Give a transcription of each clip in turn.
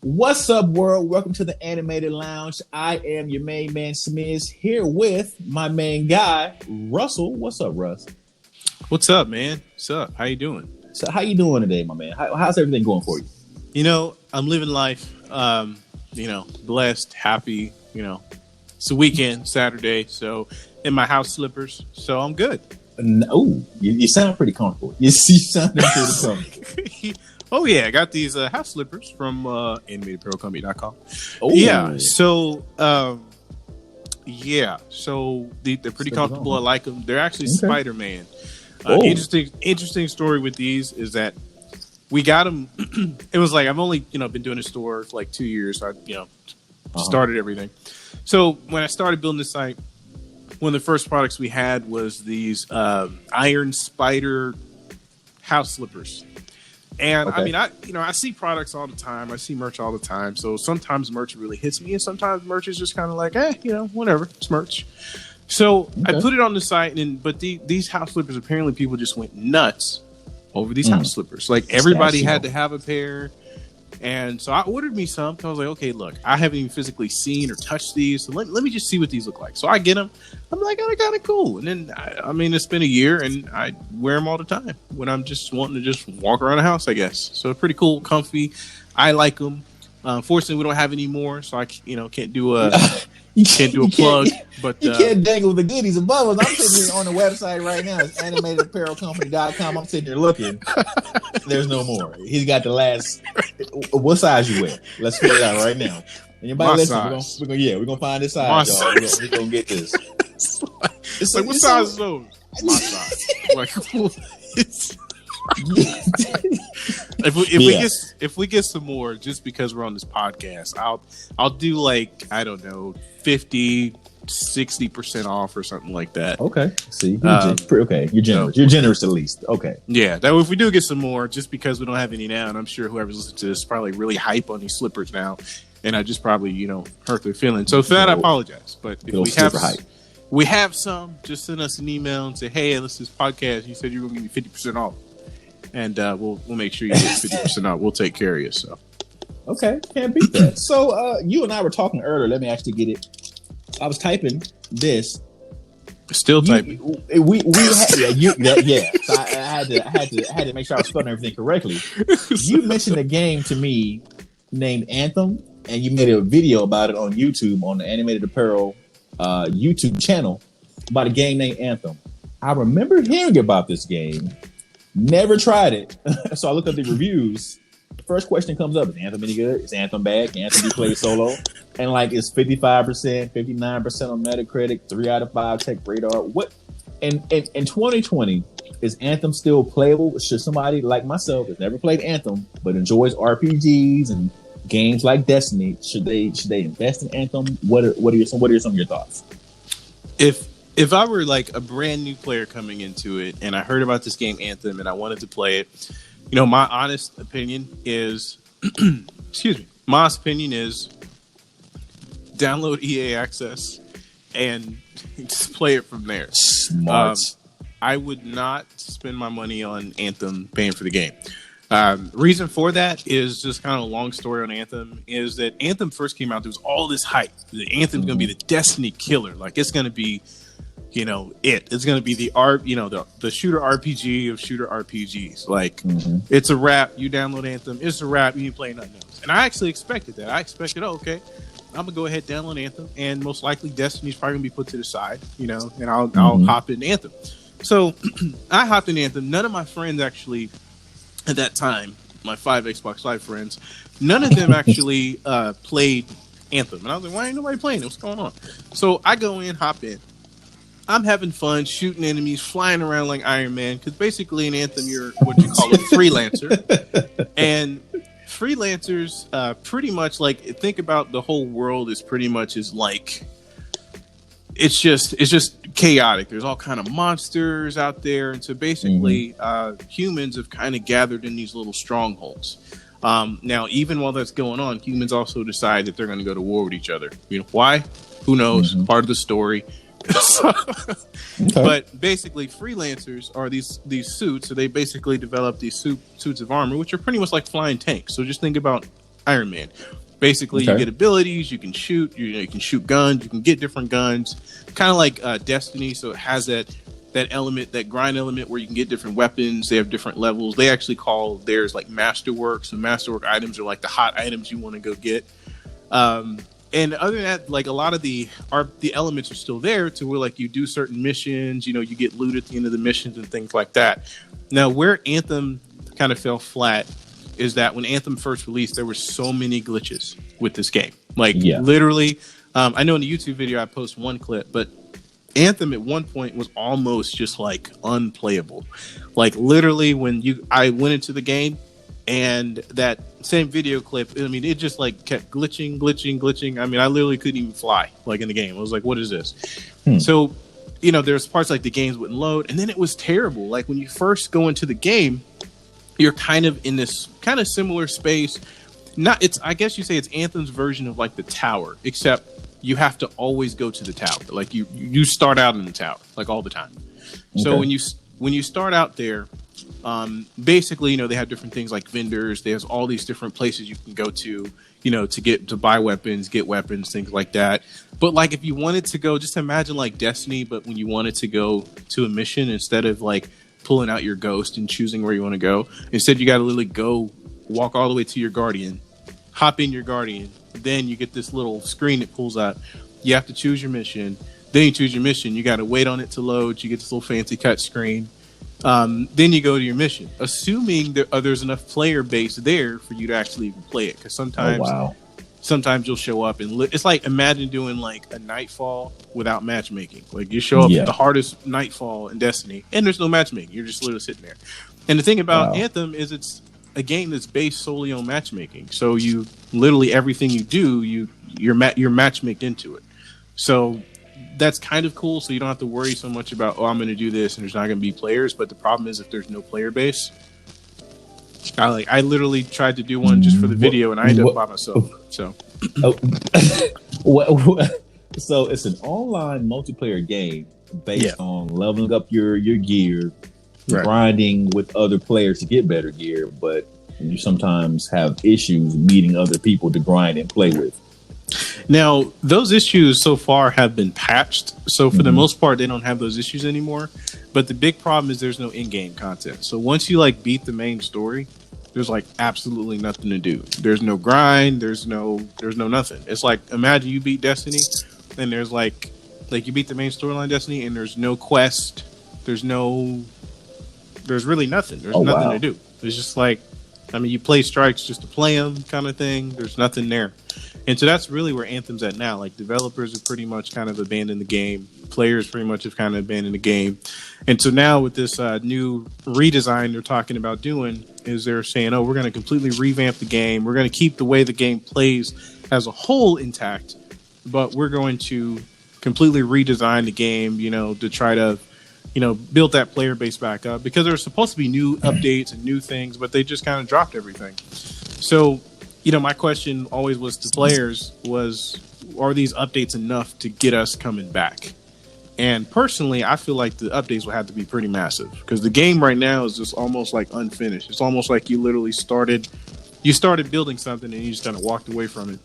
What's up, world? Welcome to the Animated Lounge. I am your main man, Smiz, here with my main guy, Russell. What's up, Russ? What's up, man? What's up? How you doing? So, how you doing today, my man? How's everything going for you? I'm living life. Blessed, happy. It's a weekend, Saturday, so in my house slippers, so I'm good. No, you sound pretty comfortable. You sound pretty comfortable. Oh yeah, I got these house slippers from animatedapparelcompany.com. Oh so they're pretty comfortable. I like them. They're actually Spider-Man. Interesting story with these is that we got them. It was like I've only been doing the store for like 2 years. So I started everything. So when I started building the site, one of the first products we had was these Iron Spider house slippers. And I mean, I see products all the time. I see merch all the time. So sometimes merch really hits me, and sometimes merch is just kind of like, whatever, it's merch. So I put it on the site, but these house slippers, apparently people just went nuts over these house slippers. Like everybody had to have a pair. And so I ordered me some. I was like, okay, look, I haven't even physically seen or touched these. So let me just see what these look like. So I get them. I'm like, oh, they're kind of cool. And then, it's been a year and I wear them all the time when I'm just wanting to just walk around the house, I guess. So pretty cool, comfy. I like them. Unfortunately, we don't have any more. So I, can't do a... Can't do a plug, but you can't dangle the goodies above us. I'm sitting here on the website right now. It's animatedapparelcompany.com. I'm sitting here looking. There's no more. He's got the last. What size you wear? Let's figure it out right now. Anybody listen? We're gonna find this size, y'all. We're gonna get this. It's like what size is those? My size. Like if we get some more, just because we're on this podcast, I'll do like, I don't know, 50-60% off or something like that. Okay. See, you're generous. You're generous at least. Okay. Yeah, that if we do get some more, just because we don't have any now, and I'm sure whoever's listening to this is probably really hype on these slippers now, and I just probably hurt their feelings. So for that, I apologize. But if we have some, just send us an email and say, hey, this is podcast. You said you were going to give me 50% off. And we'll make sure you get 50% off. We'll take care of you. So, okay, can't beat that. So, you and I were talking earlier. Let me actually get it. I was typing this. Still typing. Yeah. So I had to make sure I was spelling everything correctly. You mentioned a game to me named Anthem, and you made a video about it on YouTube on the Animated Apparel YouTube channel about a game named Anthem. I remember hearing about this game. Never tried it. So I looked up the reviews. The first question comes up: is Anthem any good? Is Anthem bad? Can Anthem be played solo? And like, it's 55%, 59% on Metacritic, 3 out of 5 Tech Radar. What? In 2020, is Anthem still playable? Should somebody like myself that's never played Anthem but enjoys RPGs and games like Destiny, should they invest in Anthem? What are some of your thoughts? If I were like a brand new player coming into it and I heard about this game Anthem and I wanted to play it, my honest opinion is, my honest opinion is download EA Access and just play it from there. Smart. I would not spend my money on Anthem paying for the game. Reason for that is just kind of a long story on Anthem, is that Anthem first came out, there was all this hype. The Anthem's going to be the Destiny killer. Like, it's going to be it's going to be the shooter RPG of shooter RPGs. Like, it's a wrap. You download Anthem, it's a wrap. You ain't playing nothing else. And I actually expected that. I expected, okay, I'm gonna go ahead and download Anthem, and most likely Destiny's probably gonna be put to the side, and I'll hop in Anthem. So I hopped in Anthem. None of my friends actually at that time, my 5 Xbox Live friends, none of them actually played Anthem. And I was like, why ain't nobody playing it? What's going on? So I go in, hop in. I'm having fun shooting enemies, flying around like Iron Man, because basically in Anthem, you're what you call a freelancer. And freelancers pretty much, like, think about the whole world is pretty much is like, it's just chaotic. There's all kind of monsters out there. And so basically humans have kind of gathered in these little strongholds. Now, even while that's going on, humans also decide that they're going to go to war with each other. Why? Who knows? Part of the story. But basically, freelancers are these suits. So they basically develop these suits of armor, which are pretty much like flying tanks. So just think about Iron Man. Basically, you get abilities, you can shoot, you can shoot guns, you can get different guns, kind of like Destiny. So it has that element, that grind element, where you can get different weapons. They have different levels. They actually call theirs like masterwork. So masterwork items are like the hot items you want to go get. And other than that, like a lot of the elements are still there to where like you do certain missions, you get loot at the end of the missions and things like that. Now, where Anthem kind of fell flat is that when Anthem first released, there were so many glitches with this game. Like literally, I know in the YouTube video I post one clip, but Anthem at one point was almost just like unplayable. Like literally I went into the game, and that same video clip, I mean, it just like kept glitching. I mean, I literally couldn't even fly like in the game. I was like, what is this? So, there's parts like the games wouldn't load, and then it was terrible. Like when you first go into the game, you're kind of in this kind of similar space. I guess you say it's Anthem's version of like the tower, except you have to always go to the tower. Like you start out in the tower like all the time. Okay. So when you start out there, basically, they have different things like vendors. There's all these different places you can go to, to buy weapons, get weapons, things like that. But like, if you wanted to go, just imagine like Destiny, but when you wanted to go to a mission, instead of like pulling out your ghost and choosing where you want to go, instead you got to literally go walk all the way to your Guardian, hop in your Guardian, then you get this little screen that pulls out. You have to choose your mission. Then you choose your mission. You got to wait on it to load. You get this little fancy cut screen. Then you go to your mission, assuming there's enough player base there for you to actually even play it. Because sometimes you'll show up and it's like, imagine doing like a Nightfall without matchmaking. Like you show up at the hardest Nightfall in Destiny, and there's no matchmaking. You're just literally sitting there. And the thing about Anthem is it's a game that's based solely on matchmaking. So you literally everything you do, you're matchmaked into it. So that's kind of cool. So you don't have to worry so much about, I'm going to do this and there's not going to be players. But the problem is if there's no player base, I literally tried to do one just for the video and I ended up by myself. So, so it's an online multiplayer game based on leveling up your gear, grinding with other players to get better gear, but you sometimes have issues meeting other people to grind and play with. Now, those issues so far have been patched. So for the most part, they don't have those issues anymore. But the big problem is there's no in-game content. So once you like beat the main story, there's like absolutely nothing to do. There's no grind. There's no nothing. It's like, imagine you beat Destiny and there's like you beat the main storyline Destiny and there's no quest. There's really nothing. There's nothing to do. It's just like, I mean, you play strikes just to play them kind of thing. There's nothing there. And so that's really where Anthem's at now. Like developers have pretty much kind of abandoned the game. Players pretty much have kind of abandoned the game. And so now with this new redesign they're talking about doing is they're saying, we're going to completely revamp the game. We're going to keep the way the game plays as a whole intact, but we're going to completely redesign the game, to try to, build that player base back up because there were supposed to be new updates and new things, but they just kind of dropped everything. So, my question always was to players are these updates enough to get us coming back? And personally, I feel like the updates will have to be pretty massive because the game right now is just almost like unfinished. It's almost like you literally started building something and you just kind of walked away from it.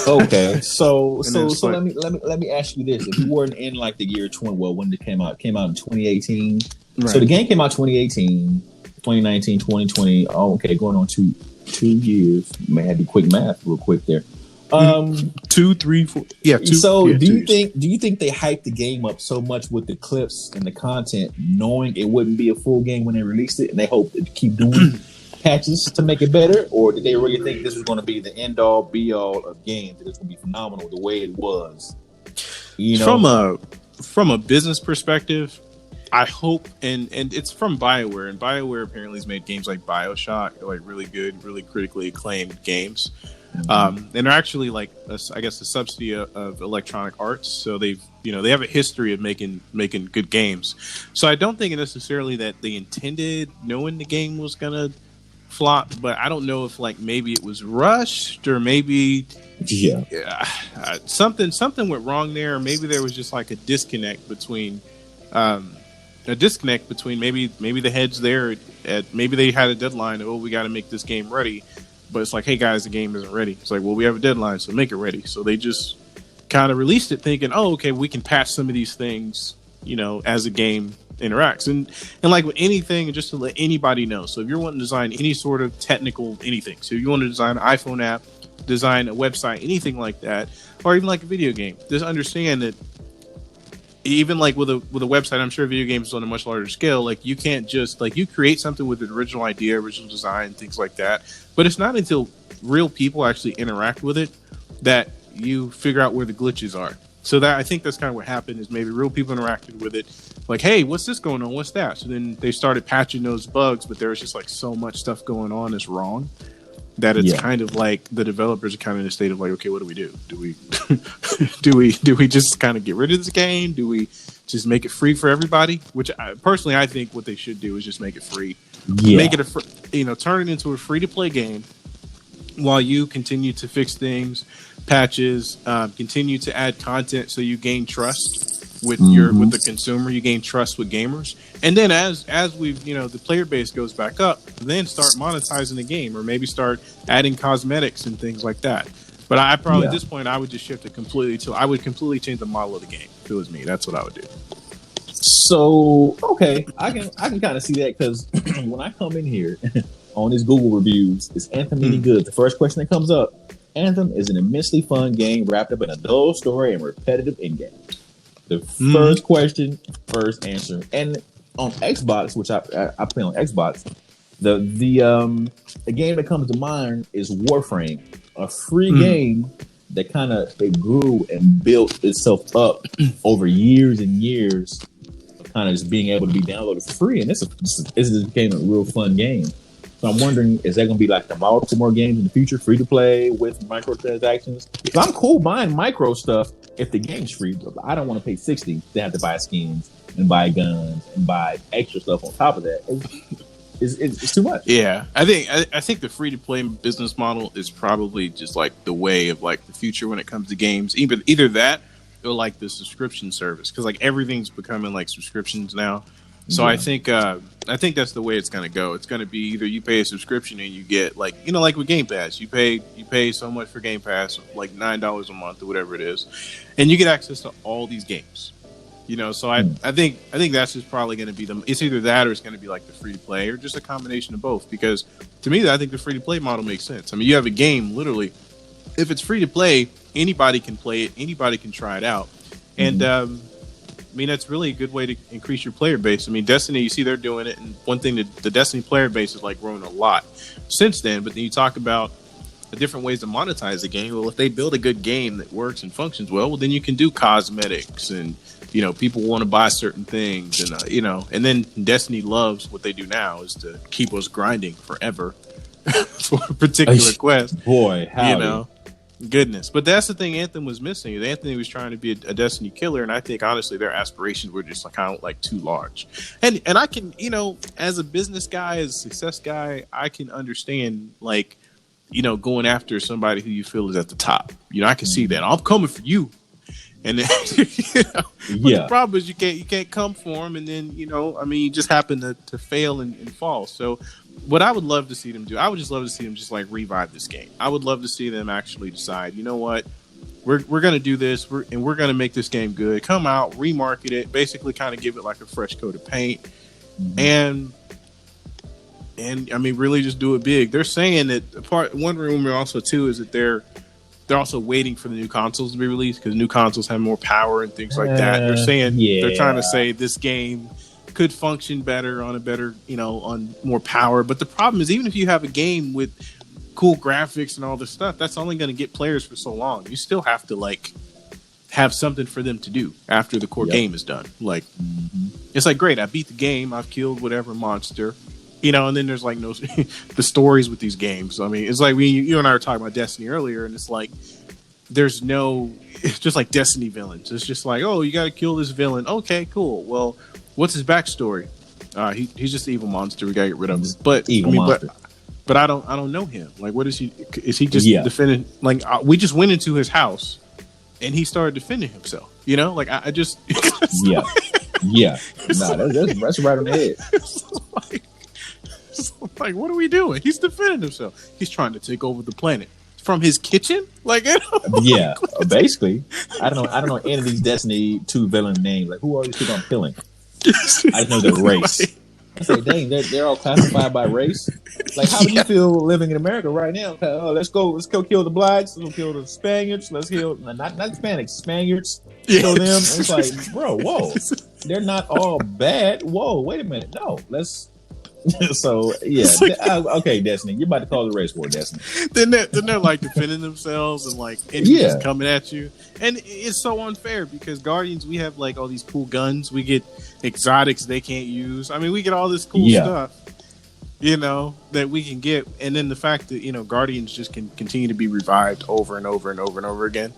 Okay, so let me ask you this: if you weren't in like the year 20, when it came out in 2018. Right. So the game came out 2018, 2019, 2020. Oh, okay, going on 2 years. May have to do quick math real quick there. 2, 3, 4. Yeah. 2, so yeah, do you think they hyped the game up so much with the clips and the content, knowing it wouldn't be a full game when they released it, and they hope to keep doing patches to make it better, or did they really think this was going to be the end all be all of games? That it's going to be phenomenal the way it was. From a business perspective, I hope, and it's from BioWare, and BioWare apparently has made games like BioShock, like really good, really critically acclaimed games. And they're actually like, a subsidy of Electronic Arts. So they have a history of making good games. So I don't think necessarily that they intended knowing the game was going to flop, but I don't know if like maybe it was rushed or maybe something went wrong there. Or maybe there was just like a disconnect between maybe the heads there maybe they had a deadline of, we got to make this game ready. but it's like, hey guys, the game isn't ready. It's like, well, we have a deadline, so make it ready. So they just kind of released it thinking, oh, okay, we can patch some of these things, as the game interacts. And like with anything, just to let anybody know. So if you're wanting to design any sort of technical anything, so if you want to design an iPhone app, design a website, anything like that, or even like a video game, just understand that even like with a website, I'm sure video games on a much larger scale, like you can't just like you create something with an original idea, original design, things like that. But it's not until real people actually interact with it that you figure out where the glitches are. So that I think that's kind of what happened is maybe real people interacted with it. Like, hey, what's this going on? What's that? So then they started patching those bugs, but there was just like so much stuff going on that's wrong that it's kind of like the developers are kind of in a state of like, okay, what do we do? Do we do we just kind of get rid of this game? Do we just make it free for everybody? Which personally, I think what they should do is just make it free. Yeah. Make it turn it into a free to play game while you continue to fix things, patches, continue to add content so you gain trust with with the consumer, you gain trust with gamers. And then as we've the player base goes back up, then start monetizing the game or maybe start adding cosmetics and things like that. But I probably at this point I would just shift it completely I would completely change the model of the game. If it was me, that's what I would do. So okay, I can kind of see that because when I come in here on his Google reviews, is Anthem any good? The first question that comes up: Anthem is an immensely fun game wrapped up in a dull story and repetitive endgame. The first question, first answer, and on Xbox, which I play on Xbox, the game that comes to mind is Warframe, a free game that kind of it grew and built itself up over years and years, kind of just being able to be downloaded for free, and this became a real fun game. So I'm wondering, is that going to be like the model for more games in the future, free to play with microtransactions? So I'm cool buying micro stuff if the game's free, but I don't want to pay $60 to have to buy skins and buy guns and buy extra stuff on top of that. It's too much. Yeah, I think the free to play business model is probably just like the way of like the future when it comes to games. Either that or like the subscription service, because like everything's becoming like subscriptions now. So I think that's the way it's going to go. It's going to be either you pay a subscription and you get like like with Game Pass, you pay so much for Game Pass, like $9 a month or whatever it is, and you get access to all these games. So I think that's just probably going to be it's either that or it's going to be like the free to play or just a combination of both. Because to me, I think the free to play model makes sense. I mean, you have a game literally. If it's free to play, anybody can play it, anybody can try it out, and I mean, that's really a good way to increase your player base. I mean, Destiny, you see they're doing it, and one thing that the Destiny player base has like grown a lot since then. But then you talk about the different ways to monetize the game. Well, if they build a good game that works and functions well, then you can do cosmetics, and people want to buy certain things, and and then Destiny loves what they do now is to keep us grinding forever for a particular quest. Boy, howdy. Goodness. But that's the thing Anthem was missing. Anthony was trying to be a Destiny killer, and I think honestly their aspirations were just like kind of like too large. And I can, as a business guy, as a success guy, I can understand like, going after somebody who you feel is at the top. I can see that. I'm coming for you. And then the problem is you can't come for them, and then you just happen to fail and fall. So what I would love to see them do, I would just love to see them just like revive this game. I would love to see them actually decide, you know what, we're going to do this, we're going to make this game good. Come out, remarket it, basically kind of give it like a fresh coat of paint, and I mean really just do it big. They're saying that one rumor also too is that they're also waiting for the new consoles to be released because new consoles have more power and things like that. They're saying they're trying to say this game could function better on a better, on more power. But the problem is, even if you have a game with cool graphics and all this stuff, that's only going to get players for so long. You still have to like have something for them to do after the core game is done. Like, it's like, great, I beat the game, I've killed whatever monster, and then there's like no the stories with these games. I mean, it's like you and I were talking about Destiny earlier, and it's like it's just like Destiny villains. It's just like, oh, you got to kill this villain. Okay, cool. Well, what's his backstory? He's just an evil monster. We got to get rid of him. But monster. But I don't know him. Like, what is he? Is he just defending? Like, we just went into his house, and he started defending himself. Like I just yeah. No, that's right on the head. Like, what are we doing? He's defending himself. He's trying to take over the planet from his kitchen. Like, yeah, basically. I don't know any of these Destiny 2 villain names. Like, who are these people I'm killing? I just know their race. I say, dang, they're all classified by race. Like, how would you feel living in America right now? Oh, let's go kill the blacks. Let's go kill the Spaniards. Let's kill not Hispanics, Spaniards. Kill them. And it's like, bro, whoa, they're not all bad. Whoa, wait a minute, no, let's. So yeah, okay, Destiny, you're about to call the race war, Destiny. then they're like defending themselves and like enemies coming at you, and it's so unfair because Guardians, we have like all these cool guns, we get exotics they can't use. I mean, we get all this cool stuff, that we can get, and then the fact that Guardians just can continue to be revived over and over and over and over again.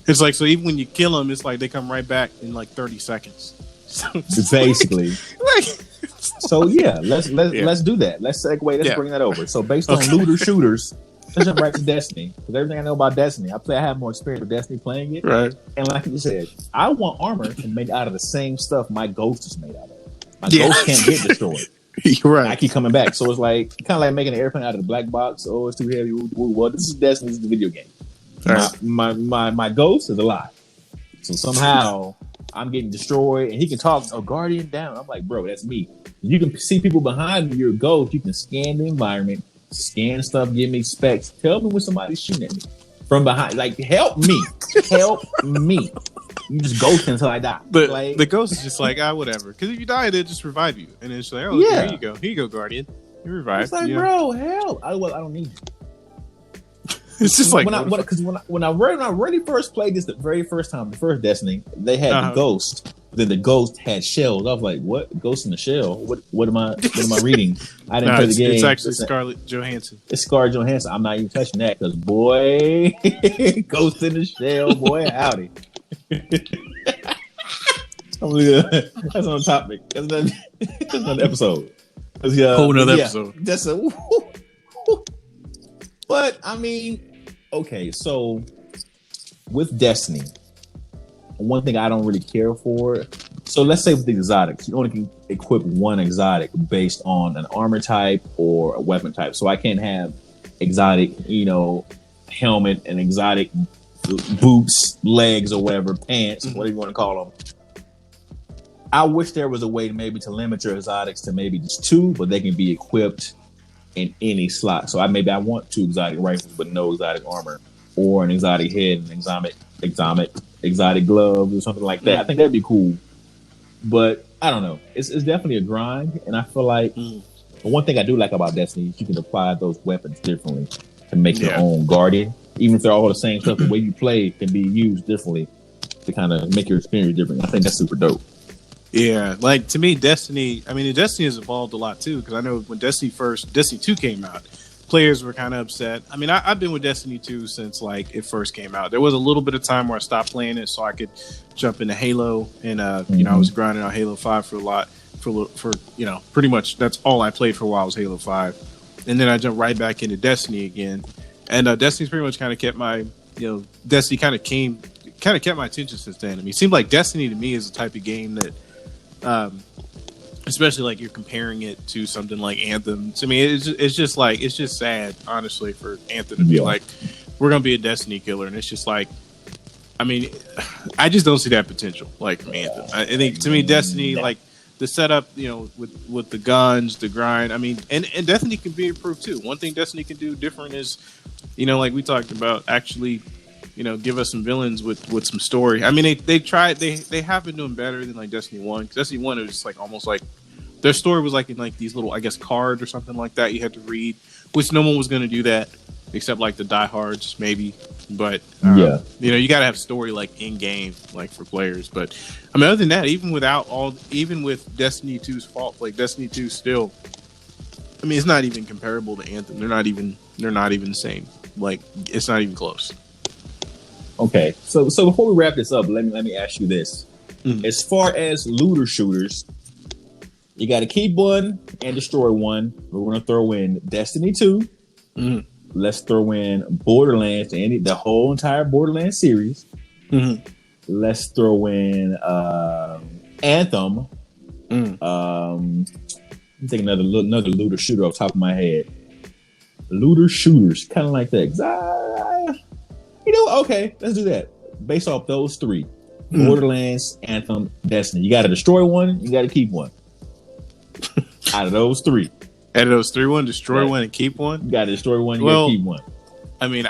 It's like, so even when you kill them, it's like they come right back in like 30 seconds. So basically, so yeah, let's do that. Let's segue. Let's bring that over. So based on looter shooters, let's jump right to Destiny. Because everything I know about Destiny, I have more experience with Destiny playing it. Right. And like you said, I want armor made out of the same stuff my Ghost is made out of. My Ghost can't get destroyed. You're right. I keep coming back. So it's like kind of like making an airplane out of the black box. Oh, it's too heavy. Well, this is Destiny. This is the video game. Right. My Ghost is alive. So somehow I'm getting destroyed, and he can talk, Guardian down. I'm like, bro, that's me. You can see people behind me, you're a Ghost. You can scan the environment, scan stuff, give me specs. Tell me when somebody's shooting at me from behind. Like, help me. Help me. You just ghost until I die. But like, the Ghost is just like, whatever. Because if you die, they'll just revive you. And it's like, here you go. Here you go, Guardian. You're revived. It's like, bro, help. I don't need you. It's just like when I really first played this the very first time, the first Destiny, they had the Ghost. Then the Ghost had shells. I was like, "What? Ghost in the shell? What am I reading?" I didn't play the game. It's actually Scarlett Johansson. It's Scarlett Johansson. I'm not even touching that because boy, Ghost in the shell, boy, howdy. That's on topic. That's another episode. Whole another episode. That's a. But I mean, okay, so with Destiny, one thing I don't really care for. So let's say with the exotics, you only can equip one exotic based on an armor type or a weapon type. So I can't have exotic, helmet and exotic boots, legs, or whatever, pants, whatever you want to call them. I wish there was a way to maybe limit your exotics to maybe just 2, but they can be equipped in any slot. So I want 2 exotic rifles but no exotic armor, or an exotic head and exotic gloves or something like that. I think that'd be cool. But I don't know. It's definitely a grind, and I feel like one thing I do like about Destiny is you can apply those weapons differently to make your own Guardian. Even if they're all the same stuff, the way you play can be used differently to kind of make your experience different. I think that's super dope. Yeah, like to me, Destiny has evolved a lot too, because I know when Destiny 2 came out, players were kind of upset. I mean, I've been with Destiny 2 since like it first came out. There was a little bit of time where I stopped playing it so I could jump into Halo, and I was grinding on Halo 5 for pretty much that's all I played for a while was Halo 5, and then I jumped right back into Destiny again, and Destiny's pretty much kind of kept my Destiny kind of kept my attention since then. I mean, it seemed like Destiny to me is the type of game that. Especially like you're comparing it to something like Anthem. To me, it's just sad, honestly, for Anthem to be like, we're gonna be a Destiny killer, and it's just like, I mean, I just don't see that potential like from Anthem. I think to me, Destiny, like the setup, with the guns, the grind. I memean, and Destiny can be improved too. One thing Destiny can do different is, like we talked about, actually. Give us some villains with some story. I mean, they tried. They have been doing better than like Destiny 1. Destiny 1 was just like almost like their story was like in like these little, I guess, cards or something like that you had to read, which no one was going to do that except like the diehards maybe. But you got to have story like in game, like for players. But I mean, other than that, even with Destiny 2's fault, like Destiny 2 still, I mean, it's not even comparable to Anthem. They're not even the same. Like it's not even close. Okay, so before we wrap this up, let me ask you this: as far as looter shooters, you got to keep one and destroy one. We're going to throw in Destiny 2. Let's throw in Borderlands, the whole entire Borderlands series. Let's throw in Anthem. I'm thinking another looter shooter off the top of my head. Looter shooters, kind of like that. Okay, let's do that. Based off those three: Borderlands, Anthem, Destiny. You got to destroy one. You got to keep one. Out of those three, one, destroy one and keep one. You got to destroy one. You got to keep one. I mean,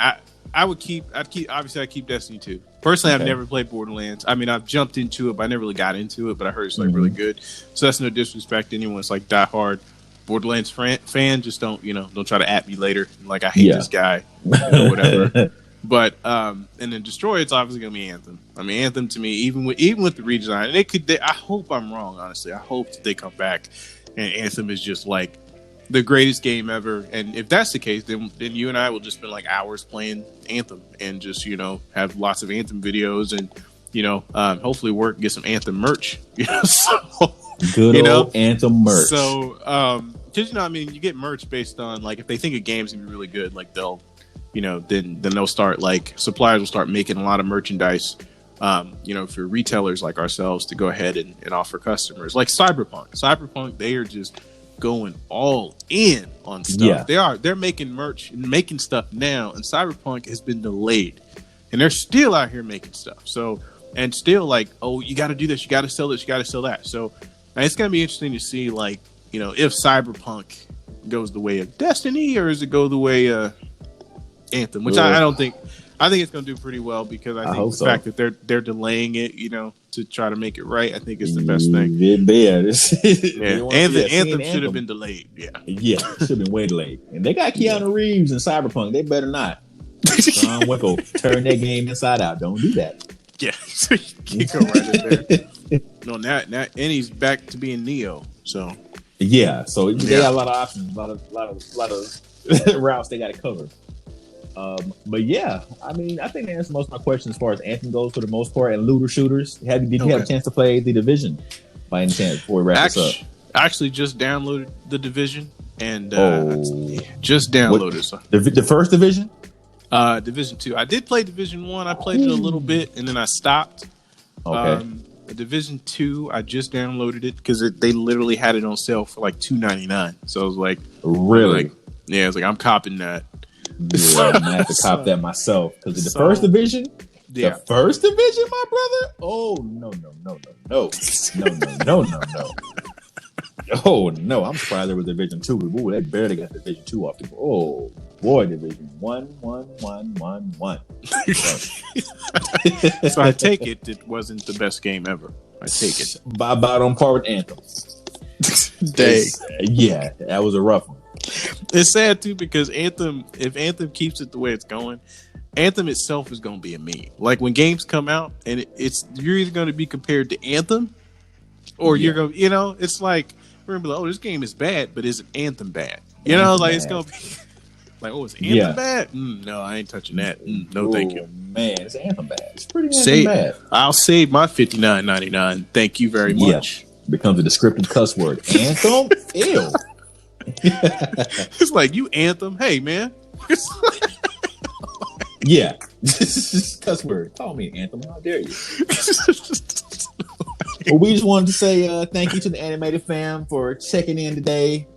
I'd keep Destiny 2. Personally, I've never played Borderlands. I mean, I've jumped into it, but I never really got into it. But I heard it's like really good. So that's no disrespect to anyone. It's like diehard Borderlands fan. Just don't try to at me later. Like I hate this guy, whatever. But and then Destroy, it's obviously gonna be Anthem. I mean, Anthem to me, even with the redesign, I hope I'm wrong. Honestly, I hope that they come back and Anthem is just like the greatest game ever. And if that's the case, then you and I will just spend like hours playing Anthem and just have lots of Anthem videos and hopefully get some Anthem merch. So good old Anthem merch. So because you get merch based on like if they think a game's gonna be really good, like they'll. Then they'll start suppliers will start making a lot of merchandise, for retailers like ourselves to go ahead and offer customers. Like Cyberpunk, they are just going all in on stuff. Yeah. They're making merch and making stuff now, and Cyberpunk has been delayed, and they're still out here making stuff. So, and still you got to do this, you got to sell this, you got to sell that. So, it's gonna be interesting to see if Cyberpunk goes the way of Destiny or does it go the way Anthem, which I don't think. I think it's going to do pretty well because I think the fact that they're delaying it, to try to make it right, I think is the best thing. Anthem should have been delayed. Yeah, should have been way delayed. And they got Keanu Reeves in Cyberpunk. They better not. John Wick turn that game inside out. Don't do that. Yeah, you go right in there. No, now, and he's back to being Neo. So so they got a lot of options, a lot of routes they got to cover. But yeah, I mean, I think that answers most of my questions as far as Anthem goes for the most part. And looter shooters, did you have a chance to play The Division by any chance before we wrap this up? I actually just downloaded The Division and just downloaded the first Division. Division 2. I did play Division 1. I played it a little bit and then I stopped. Okay. Division 2, I just downloaded it because they literally had it on sale for like $2.99. So I was like, really? I was like, I'm copping that. Yeah, I'm gonna have to cop that myself because the first division, my brother. Oh no! Oh no! I'm surprised there was Division 2. Ooh, they barely got Division 2 off the board. Oh boy, Division 1. So I take it wasn't the best game ever. I take it about on par with Anthem. Dang. Yeah, that was a rough one. It's sad too because if Anthem keeps it the way it's going, Anthem itself is going to be a meme. Like when games come out and you're either going to be compared to Anthem or you're going to, it's like we're going to be like, oh, this game is bad, but is it Anthem bad? It's going to be like, oh, is Anthem bad? No, I ain't touching that. No, thank you. Man, it's Anthem bad. It's pretty Anthem bad. I'll save my $59.99. Thank you very much. Becomes a descriptive cuss word. Anthem? Ew. It's like you Anthem. Hey man. Yeah. Cuss word. Call me Anthem. How dare you? Well, we just wanted to say thank you to the Animated fam for checking in today.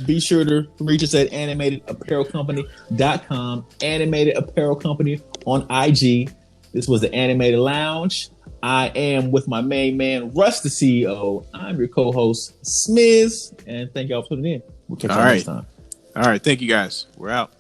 Be sure to reach us at animatedapparelcompany.com. Animated Apparel Company on IG. This was the Animated Lounge. I am with my main man, Russ, the CEO. I'm your co-host, Smiz, and thank y'all for tuning in. We'll catch you next time. All right. Thank you, guys. We're out.